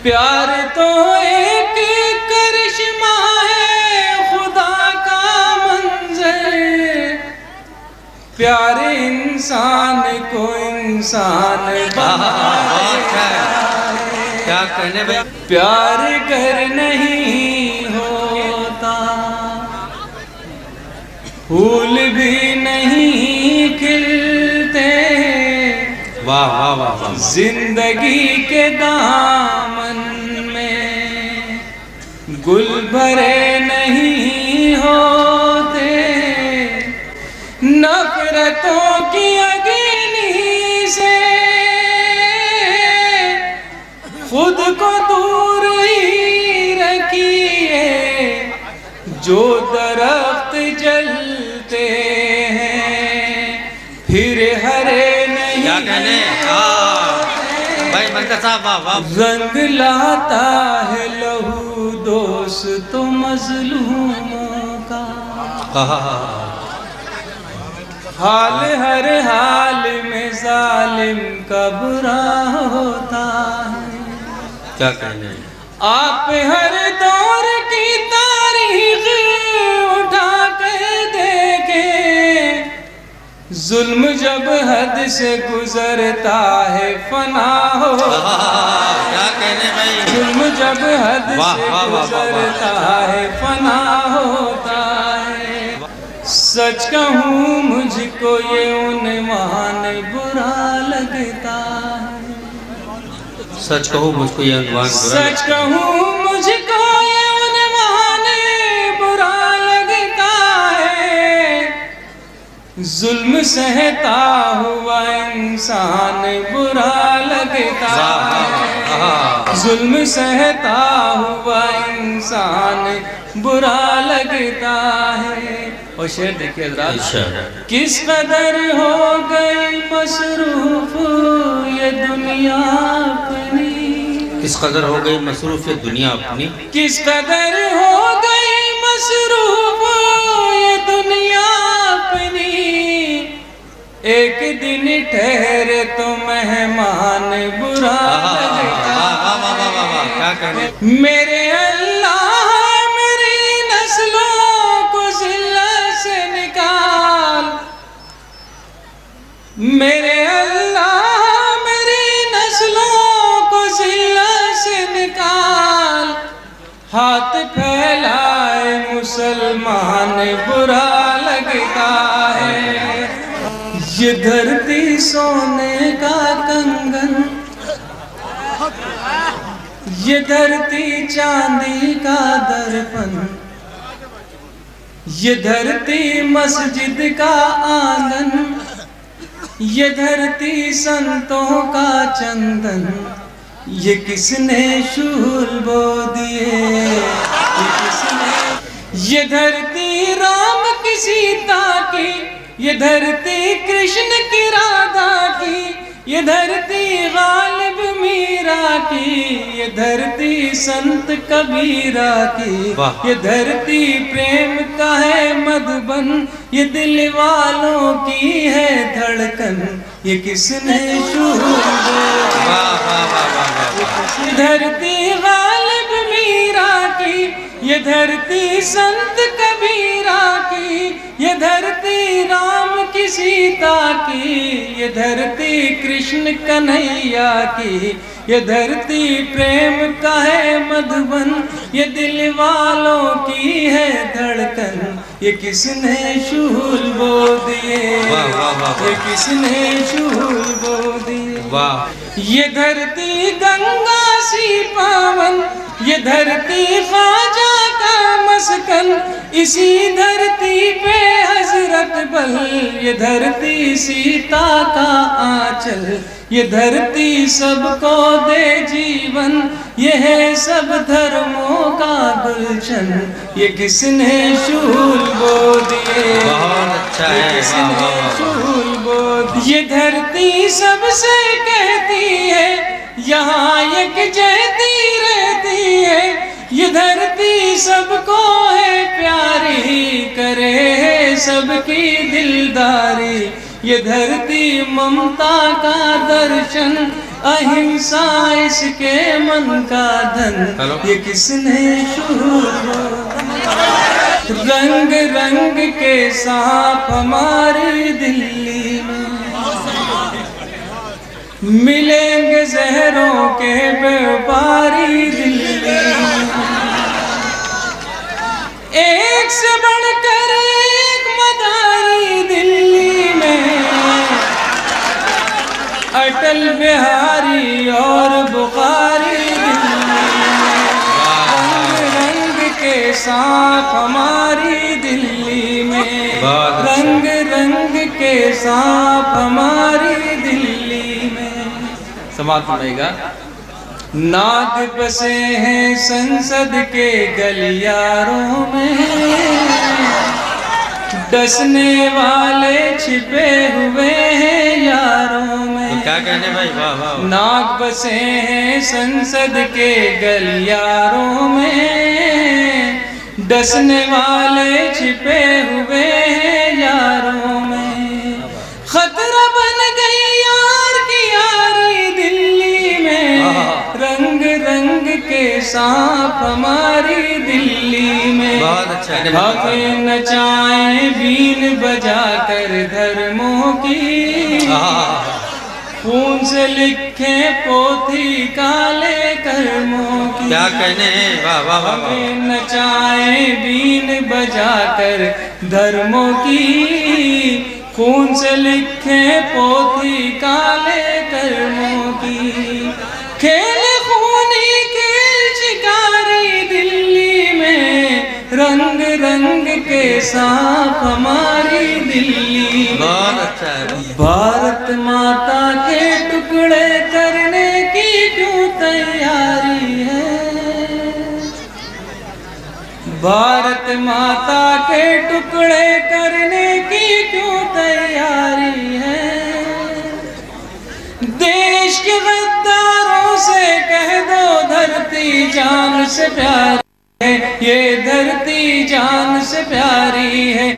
प्यार तो एक करिश्मा है खुदा का मंजर, प्यार इंसान को इंसान क्या कहने भाई। प्यार कर नहीं होता, फूल भी नहीं खिलते, वाह वाह वाह वाह। जिंदगी के दामन में गुल भरे नहीं होते, नफरतों की अग्नि से खुद को दूर ही रखिए, जो दरख्त जलते हैं फिर हरे नहीं। क्या कहने भाई मंका साहब, वाह वाह। रंग लाता है लहू दोस्तों मजलूमों का, हाल हर हाल में जालिम का बुरा होता है। क्या कहने। आप हर दौर की तारीख उठा कर देखें, जुल्म जब हद से गुजरता है फना हो। क्या कहने भाई। जुल्म जब हद से गुजरता है फना होता है। सच कहूँ मुझको ये उन्वान बुरा लगता है, सच कहूँ मुझको ये उन्वान बुरा। सच कहूँ मुझको ये उन्वान बुरा लगता है, जुल्म सहता हुआ इंसान बुरा लगता है, जुल्म सहता हुआ इंसान बुरा लगता है। और शेर देखिए हज़रात, किस कदर हो गई मसरूफ ये दुनिया अपनी, किस कदर हो गई मसरूफ ये दुनिया अपनी, किस कदर हो गई मसरूफ ये दुनिया अपनी, एक दिन ठहरे तो मेहमान बुरा लगता है। क्या कहने। मेरे अल्लाह मेरी नस्लों को जिल्लत से निकाल, मेरे अल्लाह मेरी नस्लों को जिल्लत से निकाल, हाथ फैलाए मुसलमान बुरा लगता है। ये धरती सोने का कंगन, ये धरती चांदी का दर्पण, ये धरती मस्जिद का आंगन, ये धरती संतों का चंदन, ये किसने शूल बो दिए, ये किसने। ये धरती राम की सीता की, ये धरती कृष्ण की राधा की, ये धरती गालिब मीरा की, ये धरती संत कबीरा की, ये धरती प्रेम का है मधुबन, ये दिल वालों की है धड़कन, ये किसने शूल ये धरती गालिब मीरा की, ये धरती संत कबीरा की, ये धरती राम की सीता की, ये धरती कृष्ण कन्हैया की, ये धरती प्रेम का है मधुबन, ये दिल वालों की है धड़कन, ये किसने शूल बो दिए, ये किसने शूल बो दिए। ये धरती गंगा सी पावन, ये धरती ख्वाजा का मस्कन, इसी धरती पे हजरत बल, ये धरती सीता का आंचल, ये धरती सबको दे जीवन, ये है सब धर्मों का गुलशन, ये किसने शूल बो दिए, बहुत अच्छा है, किसने शूल बो दिए। ये धरती सबसे कहती है यहाँ यकजहती रहती है, ये धरती सबको है प्यारी, करे है सबकी दिलदारी, ये धरती ममता का दर्शन, अहिंसा इसके मन का धन, ये किसने शुरू। रंग रंग के सांप हमारी दिल्ली में, मिलेंगे जहरों के व्यापारी दिल्ली में। एक से बढ़कर एक मदारी दिल्ली में, अटल बिहारी और बुखारी दिल्ली में। रंग रंग के सांप हमारी दिल्ली में, रंग रंग के सांप हमारी दिल्ली में। समाप्त होगा। नाग बसे हैं संसद के गलियारों में, डसने वाले छिपे हुए हैं यारों में। तो क्या कहने भाई, वाह वाह। नाग बसे हैं संसद के गलियारों में, डसने वाले छिपे हुए हैं यारों में। खतरा बन गई यार की यारी दिल्ली में, रंग रंग के सांप हमारी दिल्ली में। बहुत अच्छा है। भागे नचाए बीन बजाकर धर्मों की, खून से लिखे पोथी काले कर्मों की। क्या कहने हैं, वाह वाह वाह। भागे नचाए बीन बजाकर धर्मों की, खून से लिखे पोथी काले कर्मों की। खेल खूनी खेल शिकारी दिल्ली में, रंग रंग के सांप हमारी दिल्ली में। बहुत अच्छा है। भारत माता के टुकड़े करने की क्यों तैयारी है, भारत माता के टुकड़े करने की क्यों तैयारी है। देश के गद्दारों से कह दो धरती जान से प्यारी है, ये धरती जान से प्यारी है।